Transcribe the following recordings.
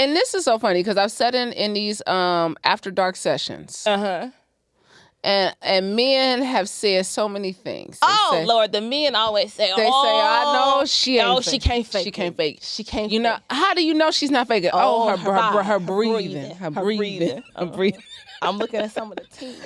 And this is so funny because I've sat in these after dark sessions. And men have said so many things. Lord, the men always say, I know she ain't she can't fake She can't fake. She can't You know, how do you know she's not faking? Her breathing. Her breathing. I'm looking at some of the team.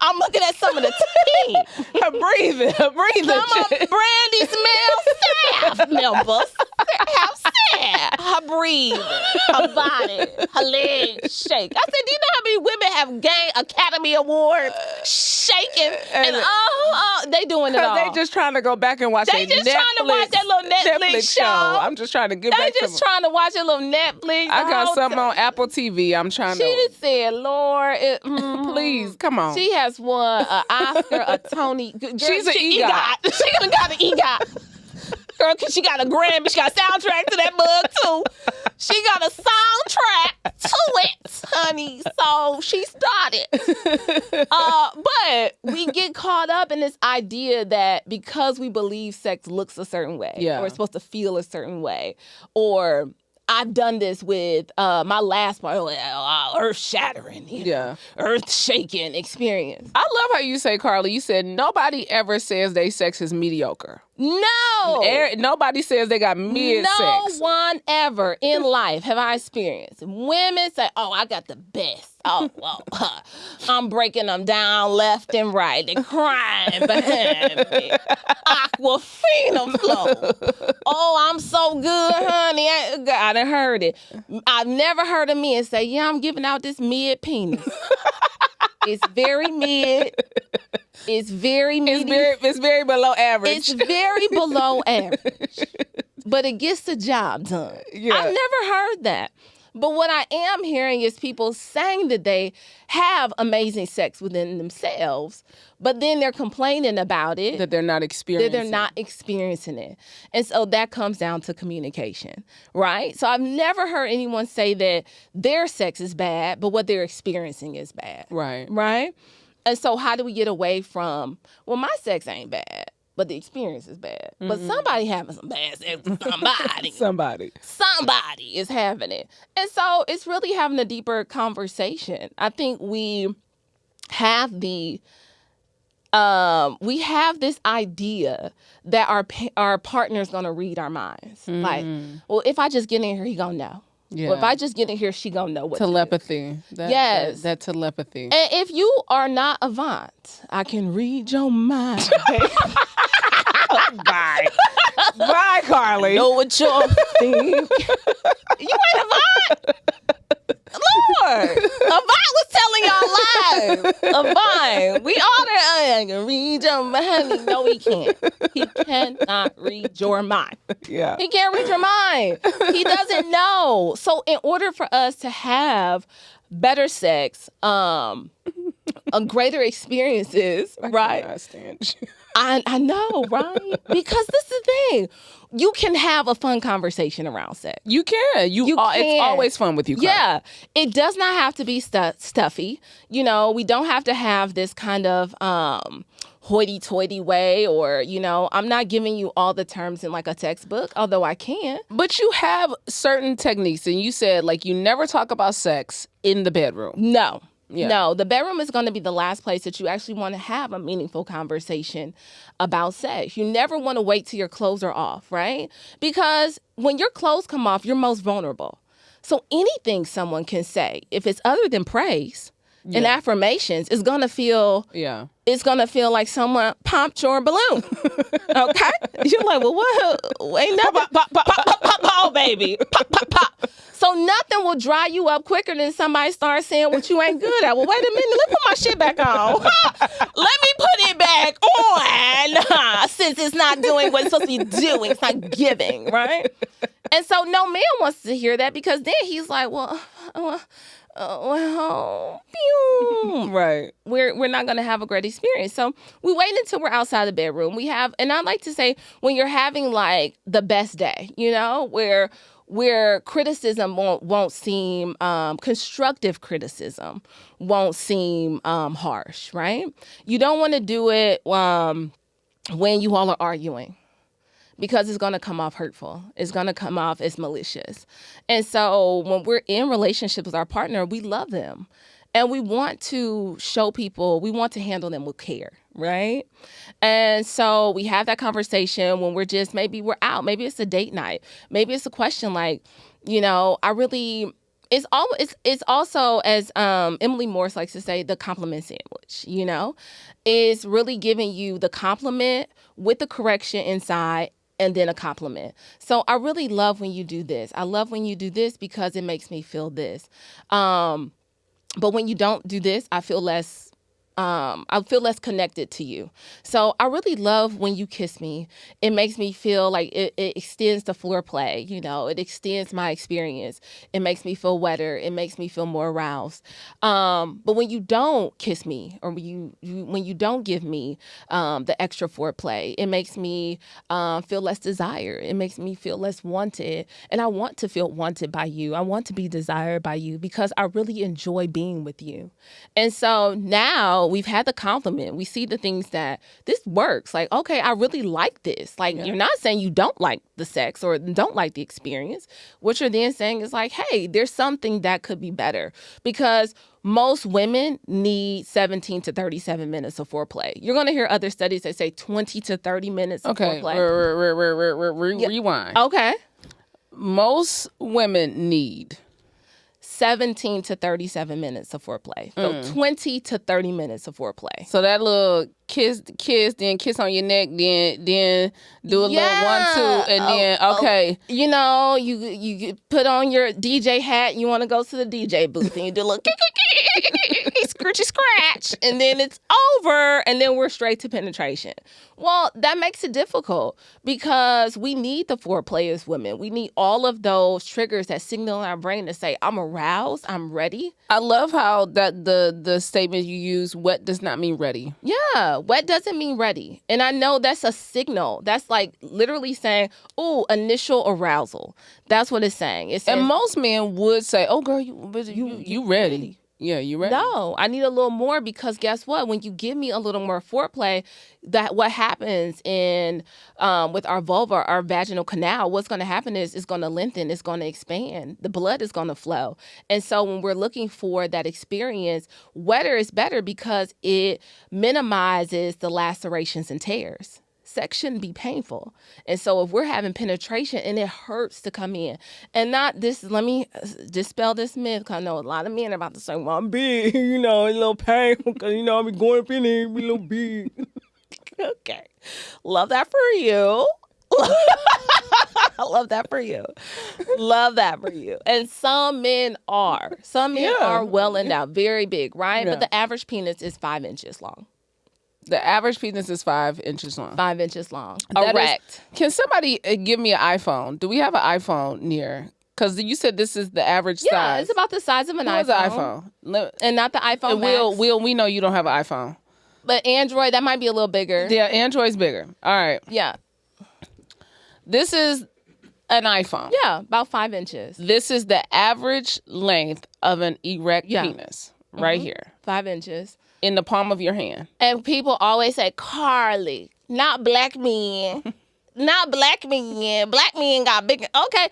I'm looking at some of the team. Her breathing. Come on, Brandi's male staff members have said her breathing, her body, her legs shake. I said, do you know how many women have gained Academy Awards shaking? And they doing it all. They just trying to go back and watch They just trying to watch that little Netflix show. I'm just trying to get back to They just trying to watch a little Netflix. I got something on Apple TV. I'm trying to. She said, Lord. Please, come on. She has won an Oscar, a Tony. Girl, she's an EGOT. She done got an EGOT. Girl, cause she got a Grammy. She got a soundtrack to that mug, too. She got a soundtrack to it, honey. So she started. But we get caught up in this idea that because we believe sex looks a certain way, or it's supposed to feel a certain way, or I've done this with my last part, earth-shattering, earth-shaking experience. I love how you say, Karli, you said nobody ever says they sex is mediocre. No. Nobody says they got mid-sex. No one ever in life have I experienced. Women say, I got the best. I'm breaking them down left and right. They're crying behind me. Aquafina flow. I'm so good, honey. I done heard it. I've never heard a man say, I'm giving out this mid penis. It's very mid. It's very medium. It's very below average. It's very below average. But it gets the job done. Yeah. I've never heard that. But what I am hearing is people saying that they have amazing sex within themselves, but then they're complaining about it. That they're not experiencing it. And so that comes down to communication, right? So I've never heard anyone say that their sex is bad, but what they're experiencing is bad. Right. Right? And so how do we get away from, my sex ain't bad, but the experience is bad. Mm-hmm. But somebody having some bad sex with somebody. Somebody is having it. And so it's really having a deeper conversation. I think we have this idea that our partner's going to read our minds. Mm-hmm. Like, if I just get in here, he going to know. Yeah. Well, if I just get in here, she gonna know what telepathy. Yes. That telepathy. And if you are not Avant, I can read your mind. Bye. Bye, Karli. Know what you're thinking. You ain't Avant. Lord. Avant was telling y'all lies. Avant. We all there. I can read your mind. No, he can't. He cannot read your mind. Yeah. He can't read your mind. He doesn't know. So in order for us to have better sex, greater experiences, right? I stand you. I know, right? Because this is the thing. You can have a fun conversation around sex. You can. It's always fun with you, Karli. Yeah. It does not have to be stuffy. We don't have to have this kind of hoity-toity way or, I'm not giving you all the terms in like a textbook, although I can. But you have certain techniques, and you said, you never talk about sex in the bedroom. No. Yeah. No, the bedroom is going to be the last place that you actually want to have a meaningful conversation about sex. You never want to wait till your clothes are off, right? Because when your clothes come off, you're most vulnerable. So anything someone can say, if it's other than praise and affirmations, is going to feel... Yeah. It's going to feel like someone popped your balloon. Okay? You're like, well, what? Ain't nothing. Pop, baby. Pop. So nothing will dry you up quicker than somebody starts saying what you ain't good at. Well, wait a minute. Let me put my shit back on. Let me put it back on. Since it's not doing what it's supposed to be doing. It's not giving, right? And so no man wants to hear that because then he's like, right. We're not going to have a great experience. So we wait until we're outside the bedroom. And I like to say when you're having like the best day, where criticism won't seem, constructive criticism won't seem harsh, right? You don't want to do it when you all are arguing. because it's going to come off hurtful. It's going to come off as malicious. And so when we're in relationships with our partner, we love them. And we want to show people, we want to handle them with care, right? And so we have that conversation when maybe we're out. Maybe it's a date night. Maybe it's a question like, it's also, as Emily Morse likes to say, the compliment sandwich, is really giving you the compliment with the correction inside and then a compliment. So I really love when you do this. I love when you do this because it makes me feel this. But when you don't do this, I feel less connected to you. So I really love when you kiss me. It makes me feel like it extends the foreplay, it extends my experience. It makes me feel wetter. It makes me feel more aroused. But when you don't kiss me or when you don't give me the extra foreplay, it makes me feel less desired. It makes me feel less wanted. And I want to feel wanted by you. I want to be desired by you because I really enjoy being with you. And so now we've had the compliment. We see the things that this works. Like, okay, I really like this. Like, You're not saying you don't like the sex or don't like the experience. What you're then saying is like, hey, there's something that could be better, because most women need 17 to 37 minutes of foreplay. You're going to hear other studies that say 20 to 30 minutes of foreplay. Rewind. Okay. Most women need 17 to 37 minutes of foreplay. So 20 to 30 minutes of foreplay. So that little kiss, then kiss on your neck, then do a little 1, 2, and then okay. You put on your DJ hat. You want to go to the DJ booth and you do a little scratchy scratch, and then it's over, and then we're straight to penetration. Well, that makes it difficult because we need the foreplay as women. We need all of those triggers that signal in our brain to say, I'm aroused, I'm ready. I love how that the statement you use, wet does not mean ready. Yeah, wet doesn't mean ready. And I know that's a signal. That's like literally saying, ooh, initial arousal. That's what it's saying. And most men would say, oh, girl, you ready. Yeah, you ready? No, I need a little more, because guess what? When you give me a little more foreplay, that what happens in with our vulva, our vaginal canal, what's going to happen is it's going to lengthen, it's going to expand, the blood is going to flow. And so when we're looking for that experience, wetter is better because it minimizes the lacerations and tears. Sex shouldn't be painful. And so if we're having penetration and it hurts to come in, and not this, let me dispel this myth, because I know a lot of men are about to say, well, I'm big, a little painful, because, I be going up in there, be a little big. Okay. Love that for you. I love that for you. Love that for you. And some men are. Some men are well endowed, very big, right? Yeah. But the average penis is 5 inches long. The average penis is 5 inches long. 5 inches long. Erect. Can somebody give me an iPhone? Do we have an iPhone near? Because you said this is the average size. Yeah, it's about the size of an iPhone. An iPhone? And not the iPhone Max. We know you don't have an iPhone. But Android, that might be a little bigger. Yeah, Android's bigger. All right. Yeah. This is an iPhone. Yeah, about 5 inches. This is the average length of an erect penis right here. 5 inches. In the palm of your hand. And people always say, Karli, not black men. Not black men. Black men got big. Okay.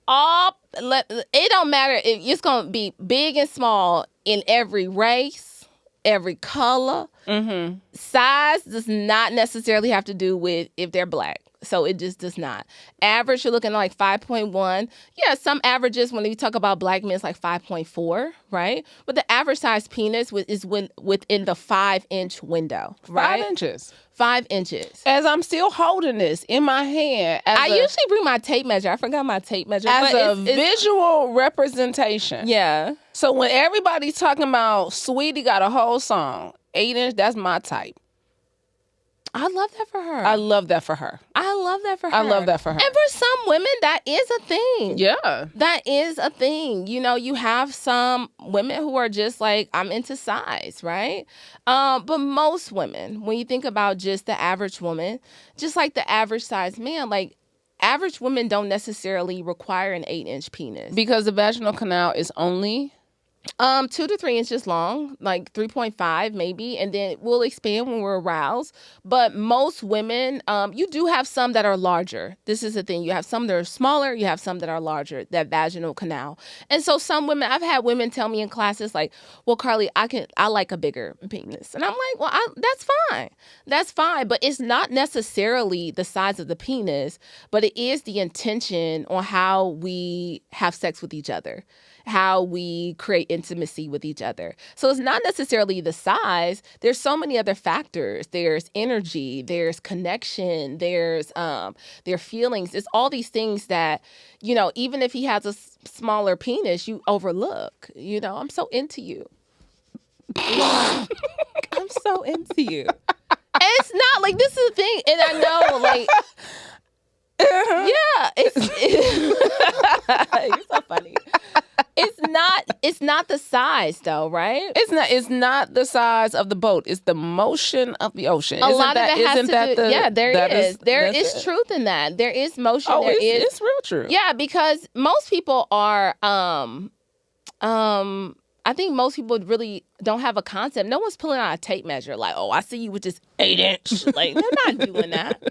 It don't matter. It's going to be big and small in every race, every color. Mm-hmm. Size does not necessarily have to do with if they're black. So it just does not. Average, you're looking at like 5.1. Yeah, some averages, when you talk about black men, it's like 5.4, right? But the average size penis is within the 5-inch window, right? 5 inches. 5 inches. As I'm still holding this in my hand. I usually bring my tape measure. I forgot my tape measure. As a visual representation. Yeah. So when everybody's talking about Sweetie got a whole song, 8 inch, that's my type. I love that for her. I love that for her. And for some women, that is a thing. Yeah. That is a thing. You have some women who are just like, I'm into size, right? But most women, when you think about just the average woman, just like the average size man, like average women don't necessarily require an 8-inch penis. Because the vaginal canal is only 2 to 3 inches long, like 3.5 maybe, and then it will expand when we're aroused. But most women, you do have some that are larger. This is the thing. You have some that are smaller. You have some that are larger, that vaginal canal. And so some women, I've had women tell me in classes like, well, Karli, I like a bigger penis. And I'm like, well, that's fine. That's fine. But it's not necessarily the size of the penis, but it is the intention on how we have sex with each other, how we create intimacy with each other. So it's not necessarily the size. There's so many other factors. There's energy, there's connection, there's their feelings. It's all these things that, you know, even if he has a smaller penis, you overlook. You know, I'm so into you. I'm so into you. And it's not like, this is the thing, and I know, like, yeah, you're so funny. It's not the size though, right? It's not the size of the boat. It's the motion of the ocean. A lot of it has to do. Yeah, there is truth in that. There is motion. Oh, it's real true. Yeah, because most people are I think most people really don't have a concept. No one's pulling out a tape measure like, oh, I see you with this 8-inch. Like, they're not doing that.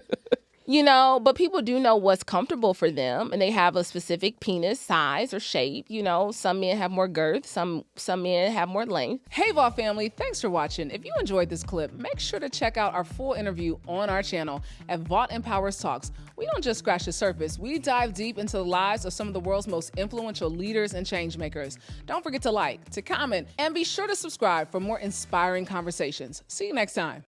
You know, but people do know what's comfortable for them, and they have a specific penis size or shape. You know, some men have more girth, some men have more length. Hey, Vault family, thanks for watching. If you enjoyed this clip, make sure to check out our full interview on our channel at Vault Empowers Talks. We don't just scratch the surface. We dive deep into the lives of some of the world's most influential leaders and change makers. Don't forget to like, to comment, and be sure to subscribe for more inspiring conversations. See you next time.